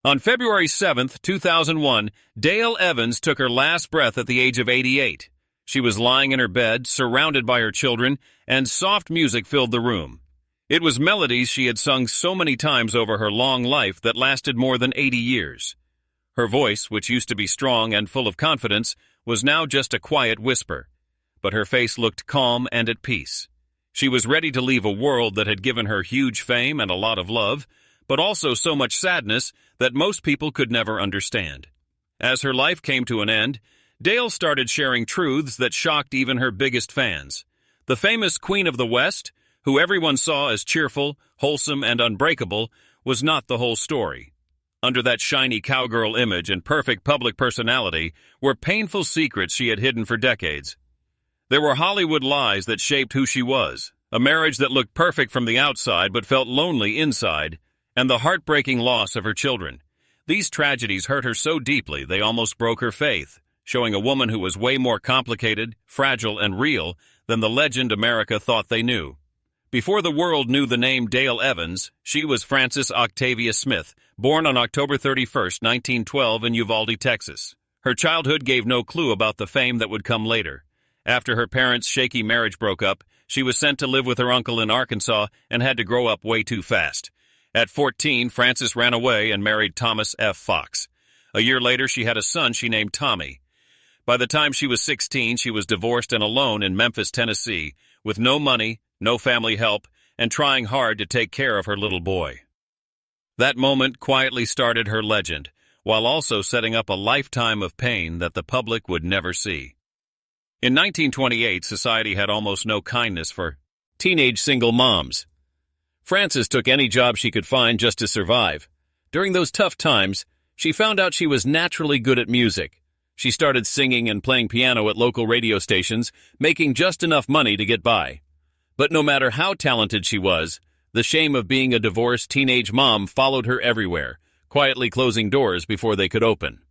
On February 7, 2001, Dale Evans took her last breath at the age of 88. She was lying in her bed, surrounded by her children, and soft music filled the room. It was melodies she had sung so many times over her long life that lasted more than 80 years. Her voice, which used to be strong and full of confidence, was now just a quiet whisper. But her face looked calm and at peace. She was ready to leave a world that had given her huge fame and a lot of love, but also so much sadness that most people could never understand. As her life came to an end, Dale started sharing truths that shocked even her biggest fans. The famous Queen of the West, who everyone saw as cheerful, wholesome, and unbreakable, was not the whole story. Under that shiny cowgirl image and perfect public personality were painful secrets she had hidden for decades. There were Hollywood lies that shaped who she was, a marriage that looked perfect from the outside but felt lonely inside, and the heartbreaking loss of her children. These tragedies hurt her so deeply they almost broke her faith, showing a woman who was way more complicated, fragile, and real than the legend America thought they knew. Before the world knew the name Dale Evans, she was Frances Octavia Smith, born on October 31, 1912 in Uvalde, Texas. Her childhood gave no clue about the fame that would come later. After her parents' shaky marriage broke up, she was sent to live with her uncle in Arkansas and had to grow up way too fast. At 14, Frances ran away and married Thomas F. Fox. A year later, she had a son she named Tommy. By the time she was 16, she was divorced and alone in Memphis, Tennessee, with no money, no family help, and trying hard to take care of her little boy. That moment quietly started her legend, while also setting up a lifetime of pain that the public would never see. In 1928, society had almost no kindness for teenage single moms. Frances took any job she could find just to survive. During those tough times, she found out she was naturally good at music. She started singing and playing piano at local radio stations, making just enough money to get by. But no matter how talented she was, the shame of being a divorced teenage mom followed her everywhere, quietly closing doors before they could open.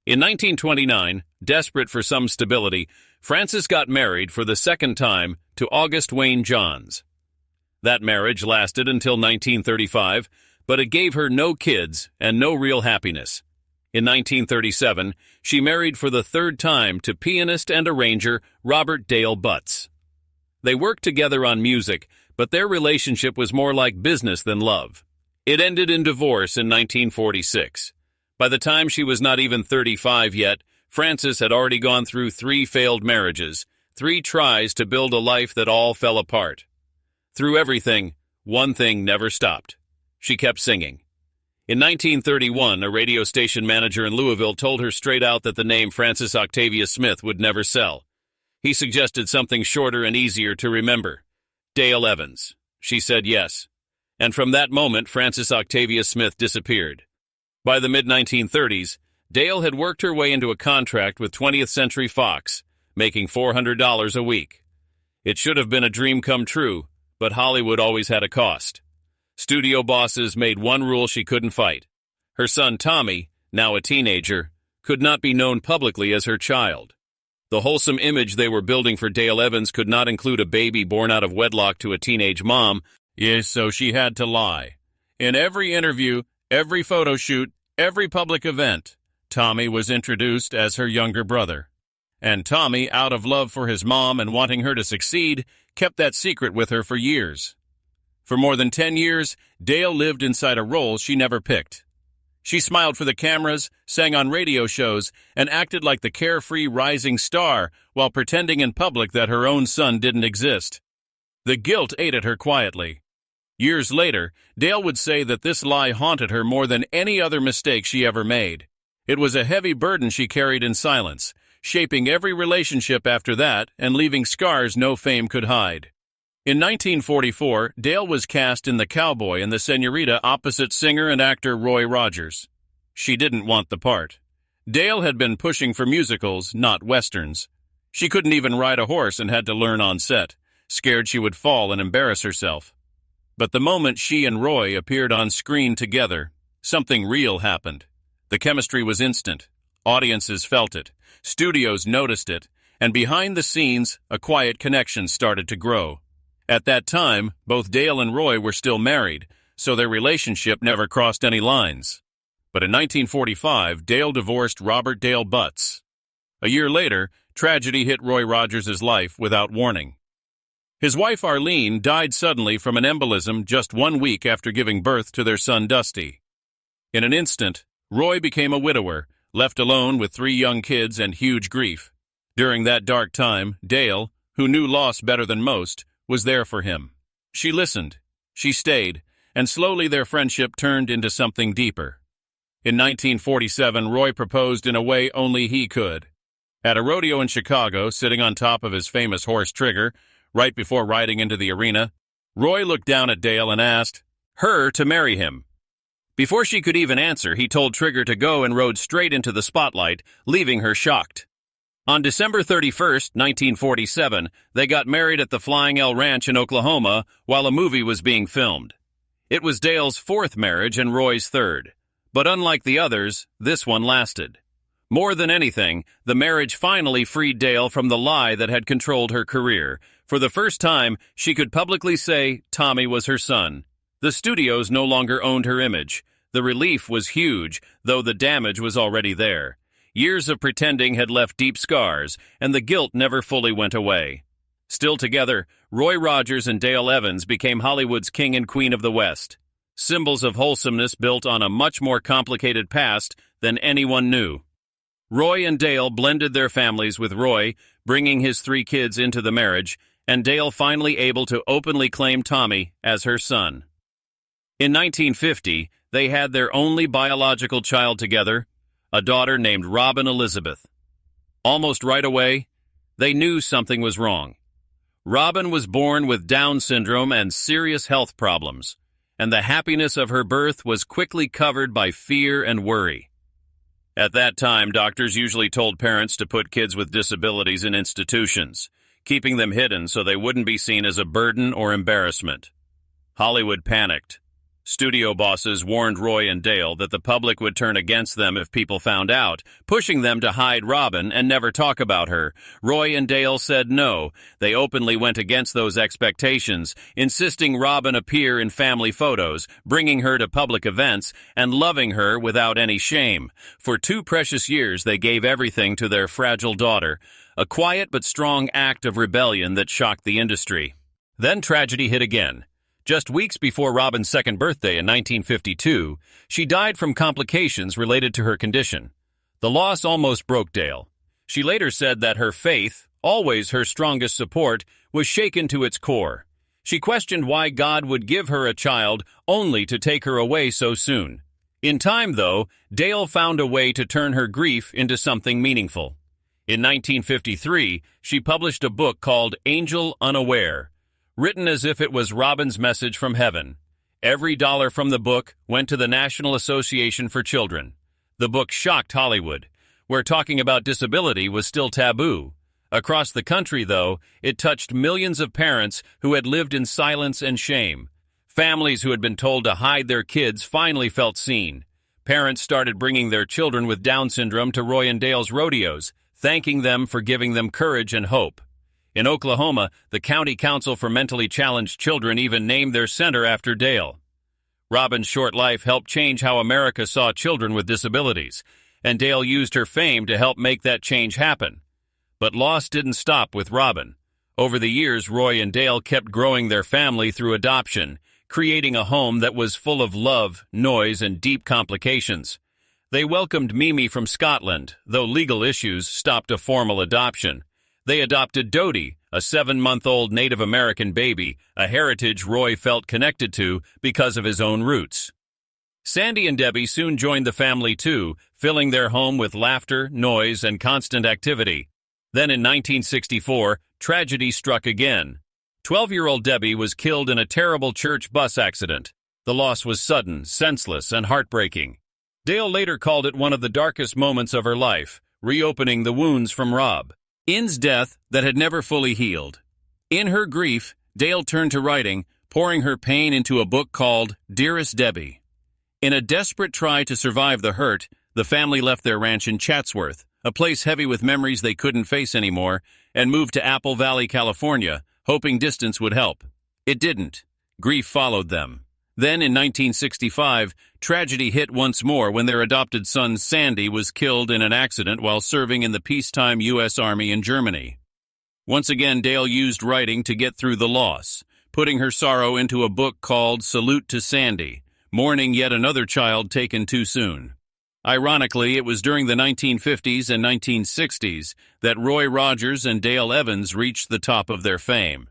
In 1929, desperate for some stability, Frances got married for the second time to August Wayne Johns. That marriage lasted until 1935, but it gave her no kids and no real happiness. In 1937, she married for the third time to pianist and arranger Robert Dale Butts. They worked together on music, but their relationship was more like business than love. It ended in divorce in 1946. By the time she was not even 35 yet, Frances had already gone through 3 failed marriages, 3 tries to build a life that all fell apart. Through everything, one thing never stopped. She kept singing. In 1931, a radio station manager in Louisville told her straight out that the name Frances Octavia Smith would never sell. He suggested something shorter and easier to remember. Dale Evans. She said yes. And from that moment, Frances Octavia Smith disappeared. By the mid-1930s, Dale had worked her way into a contract with 20th Century Fox, making $400 a week. It should have been a dream come true, but Hollywood always had a cost. Studio bosses made one rule she couldn't fight. Her son Tommy, now a teenager, could not be known publicly as her child. The wholesome image they were building for Dale Evans could not include a baby born out of wedlock to a teenage mom, so she had to lie. In every interview, every photo shoot, every public event, Tommy was introduced as her younger brother. And Tommy, out of love for his mom and wanting her to succeed, kept that secret with her for years. For more than 10 years, Dale lived inside a role she never picked. She smiled for the cameras, sang on radio shows, and acted like the carefree rising star while pretending in public that her own son didn't exist. The guilt ate at her quietly. Years later, Dale would say that this lie haunted her more than any other mistake she ever made. It was a heavy burden she carried in silence, shaping every relationship after that and leaving scars no fame could hide. In 1944, Dale was cast in The Cowboy and the Senorita opposite singer and actor Roy Rogers. She didn't want the part. Dale had been pushing for musicals, not westerns. She couldn't even ride a horse and had to learn on set, scared she would fall and embarrass herself. But the moment she and Roy appeared on screen together, something real happened. The chemistry was instant. Audiences felt it. Studios noticed it. And behind the scenes, a quiet connection started to grow. At that time, both Dale and Roy were still married, so their relationship never crossed any lines. But in 1945, Dale divorced Robert Dale Butts. A year later, tragedy hit Roy Rogers' life without warning. His wife Arlene died suddenly from an embolism just 1 week after giving birth to their son Dusty. In an instant, Roy became a widower, left alone with 3 young kids and huge grief. During that dark time, Dale, who knew loss better than most, was there for him. She listened, she stayed, and slowly their friendship turned into something deeper. In 1947, Roy proposed in a way only he could. At a rodeo in Chicago, sitting on top of his famous horse Trigger, right before riding into the arena, Roy looked down at Dale and asked her to marry him. Before she could even answer, he told Trigger to go and rode straight into the spotlight, leaving her shocked. On December 31st, 1947, they got married at the Flying L Ranch in Oklahoma while a movie was being filmed. It was Dale's 4th marriage and Roy's 3rd. But unlike the others, this one lasted. More than anything, the marriage finally freed Dale from the lie that had controlled her career. For the first time, she could publicly say Tommy was her son. The studios no longer owned her image. The relief was huge, though the damage was already there. Years of pretending had left deep scars, and the guilt never fully went away. Still together, Roy Rogers and Dale Evans became Hollywood's king and queen of the West. Symbols of wholesomeness built on a much more complicated past than anyone knew. Roy and Dale blended their families with Roy, bringing his 3 kids into the marriage, and Dale finally able to openly claim Tommy as her son. In 1950, they had their only biological child together, a daughter named Robin Elizabeth. Almost right away, they knew something was wrong. Robin was born with Down syndrome and serious health problems, and the happiness of her birth was quickly covered by fear and worry. At that time, doctors usually told parents to put kids with disabilities in institutions, keeping them hidden so they wouldn't be seen as a burden or embarrassment. Hollywood panicked. Studio bosses warned Roy and Dale that the public would turn against them if people found out, pushing them to hide Robin and never talk about her. Roy and Dale said no. They openly went against those expectations, insisting Robin appear in family photos, bringing her to public events, and loving her without any shame. For 2 precious years, they gave everything to their fragile daughter, a quiet but strong act of rebellion that shocked the industry. Then tragedy hit again. Just weeks before Robin's 2nd birthday in 1952, she died from complications related to her condition. The loss almost broke Dale. She later said that her faith, always her strongest support, was shaken to its core. She questioned why God would give her a child only to take her away so soon. In time, though, Dale found a way to turn her grief into something meaningful. In 1953, she published a book called Angel Unaware, written as if it was Robin's message from heaven. Every dollar from the book went to the National Association for Children. The book shocked Hollywood, where talking about disability was still taboo. Across the country, though, it touched millions of parents who had lived in silence and shame. Families who had been told to hide their kids finally felt seen. Parents started bringing their children with Down syndrome to Roy and Dale's rodeos, thanking them for giving them courage and hope. In Oklahoma, the County Council for Mentally Challenged Children even named their center after Dale. Robin's short life helped change how America saw children with disabilities, and Dale used her fame to help make that change happen. But loss didn't stop with Robin. Over the years, Roy and Dale kept growing their family through adoption, creating a home that was full of love, noise, and deep complications. They welcomed Mimi from Scotland, though legal issues stopped a formal adoption. They adopted Dodie, a 7-month-old Native American baby, a heritage Roy felt connected to because of his own roots. Sandy and Debbie soon joined the family too, filling their home with laughter, noise, and constant activity. Then in 1964, tragedy struck again. 12-year-old Debbie was killed in a terrible church bus accident. The loss was sudden, senseless, and heartbreaking. Dale later called it one of the darkest moments of her life, reopening the wounds from Rob. In's death that had never fully healed. In her grief, Dale turned to writing, pouring her pain into a book called Dearest Debbie. In a desperate try to survive the hurt, the family left their ranch in Chatsworth, a place heavy with memories they couldn't face anymore, and moved to Apple Valley, California, hoping distance would help. It didn't. Grief followed them. Then, in 1965, tragedy hit once more when their adopted son Sandy was killed in an accident while serving in the peacetime U.S. Army in Germany. Once again, Dale used writing to get through the loss, putting her sorrow into a book called Salute to Sandy, mourning yet another child taken too soon. Ironically, it was during the 1950s and 1960s that Roy Rogers and Dale Evans reached the top of their fame.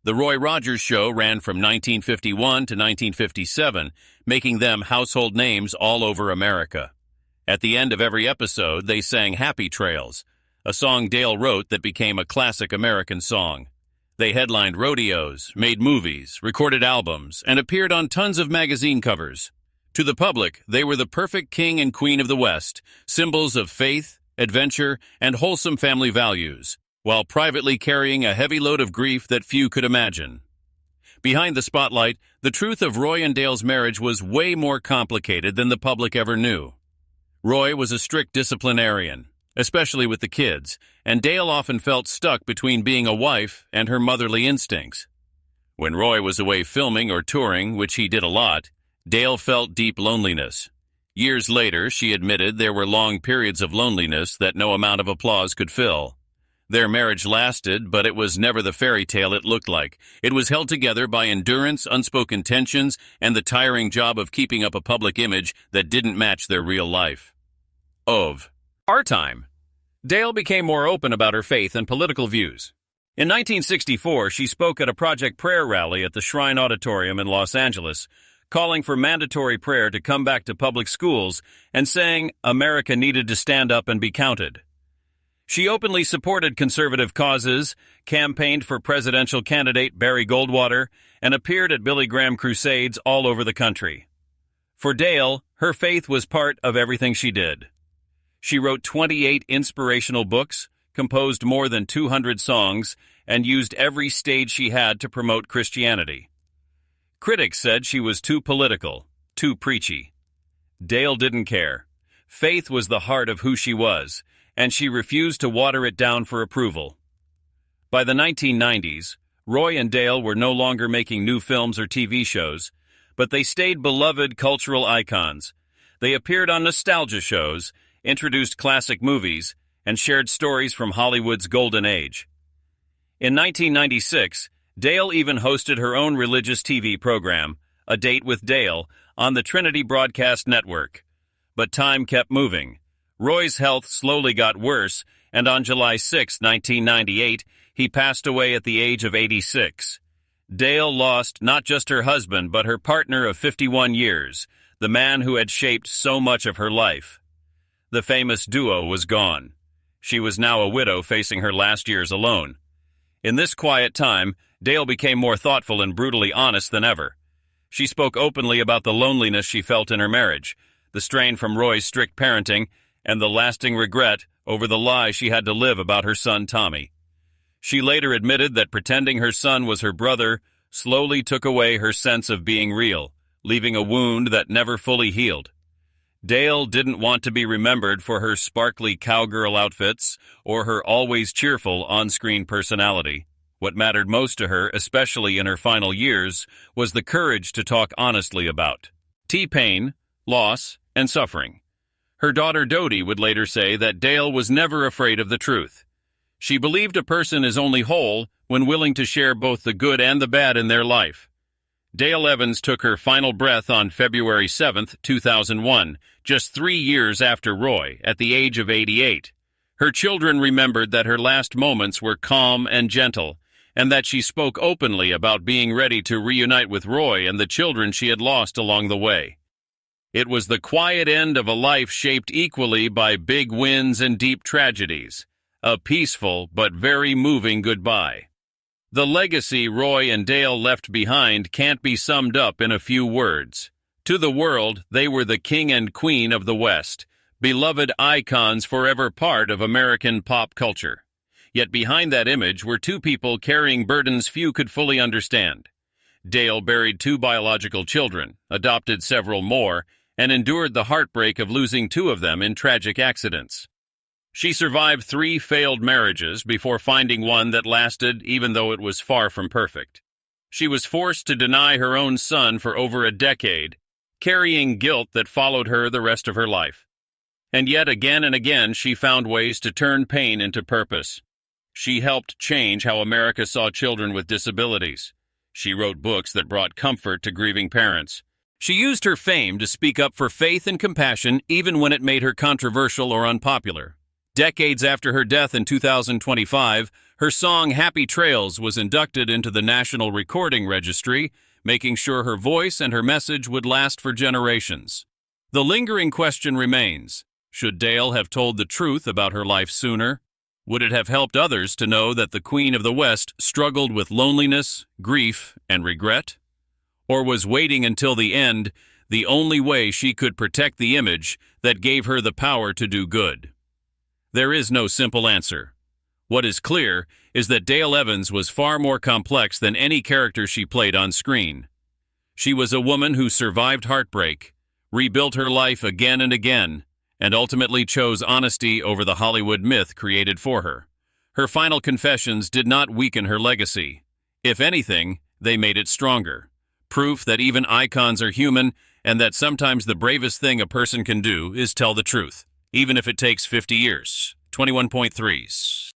The Roy Rogers Show ran from 1951 to 1957, making them household names all over America. At the end of every episode, they sang Happy Trails, a song Dale wrote that became a classic American song. They headlined rodeos, made movies, recorded albums, and appeared on tons of magazine covers. To the public, they were the perfect king and queen of the West, symbols of faith, adventure, and wholesome family values, while privately carrying a heavy load of grief that few could imagine. Behind the spotlight, the truth of Roy and Dale's marriage was way more complicated than the public ever knew. Roy was a strict disciplinarian, especially with the kids, and Dale often felt stuck between being a wife and her motherly instincts. When Roy was away filming or touring, which he did a lot, Dale felt deep loneliness. Years later, she admitted there were long periods of loneliness that no amount of applause could fill. Their marriage lasted, but it was never the fairy tale it looked like. It was held together by endurance, unspoken tensions, and the tiring job of keeping up a public image that didn't match their real life. Our time. Dale became more open about her faith and political views. In 1964, she spoke at a Project Prayer rally at the Shrine Auditorium in Los Angeles, calling for mandatory prayer to come back to public schools and saying America needed to stand up and be counted. She openly supported conservative causes, campaigned for presidential candidate Barry Goldwater, and appeared at Billy Graham crusades all over the country. For Dale, her faith was part of everything she did. She wrote 28 inspirational books, composed more than 200 songs, and used every stage she had to promote Christianity. Critics said she was too political, too preachy. Dale didn't care. Faith was the heart of who she was, and she refused to water it down for approval. By the 1990s, Roy and Dale were no longer making new films or TV shows, but they stayed beloved cultural icons. They appeared on nostalgia shows, introduced classic movies, and shared stories from Hollywood's golden age. In 1996, Dale even hosted her own religious TV program, A Date with Dale, on the Trinity Broadcast Network. But time kept moving. Roy's health slowly got worse, and on July 6, 1998, he passed away at the age of 86. Dale lost not just her husband, but her partner of 51 years, the man who had shaped so much of her life. The famous duo was gone. She was now a widow facing her last years alone. In this quiet time, Dale became more thoughtful and brutally honest than ever. She spoke openly about the loneliness she felt in her marriage, the strain from Roy's strict parenting, and the lasting regret over the lie she had to live about her son Tommy. She later admitted that pretending her son was her brother slowly took away her sense of being real, leaving a wound that never fully healed. Dale didn't want to be remembered for her sparkly cowgirl outfits or her always cheerful on-screen personality. What mattered most to her, especially in her final years, was the courage to talk honestly about pain, loss, and suffering. Her daughter Dodie would later say that Dale was never afraid of the truth. She believed a person is only whole when willing to share both the good and the bad in their life. Dale Evans took her final breath on February 7, 2001, just 3 years after Roy, at the age of 88. Her children remembered that her last moments were calm and gentle, and that she spoke openly about being ready to reunite with Roy and the children she had lost along the way. It was the quiet end of a life shaped equally by big wins and deep tragedies, a peaceful but very moving goodbye. The legacy Roy and Dale left behind can't be summed up in a few words. To the world, they were the king and queen of the West, beloved icons forever part of American pop culture. Yet behind that image were two people carrying burdens few could fully understand. Dale buried 2 biological children, adopted several more, and endured the heartbreak of losing 2 of them in tragic accidents. She survived 3 failed marriages before finding one that lasted even though it was far from perfect. She was forced to deny her own son for over a decade, carrying guilt that followed her the rest of her life. And yet again and again she found ways to turn pain into purpose. She helped change how America saw children with disabilities. She wrote books that brought comfort to grieving parents. She used her fame to speak up for faith and compassion even when it made her controversial or unpopular. Decades after her death in 2025, her song Happy Trails was inducted into the National Recording Registry, making sure her voice and her message would last for generations. The lingering question remains: should Dale have told the truth about her life sooner? Would it have helped others to know that the Queen of the West struggled with loneliness, grief, and regret? Or was waiting until the end the only way she could protect the image that gave her the power to do good? There is no simple answer. What is clear is that Dale Evans was far more complex than any character she played on screen. She was a woman who survived heartbreak, rebuilt her life again and again, and ultimately chose honesty over the Hollywood myth created for her. Her final confessions did not weaken her legacy. If anything, they made it stronger. Proof that even icons are human and that sometimes the bravest thing a person can do is tell the truth, even if it takes 50 years. 21.3s.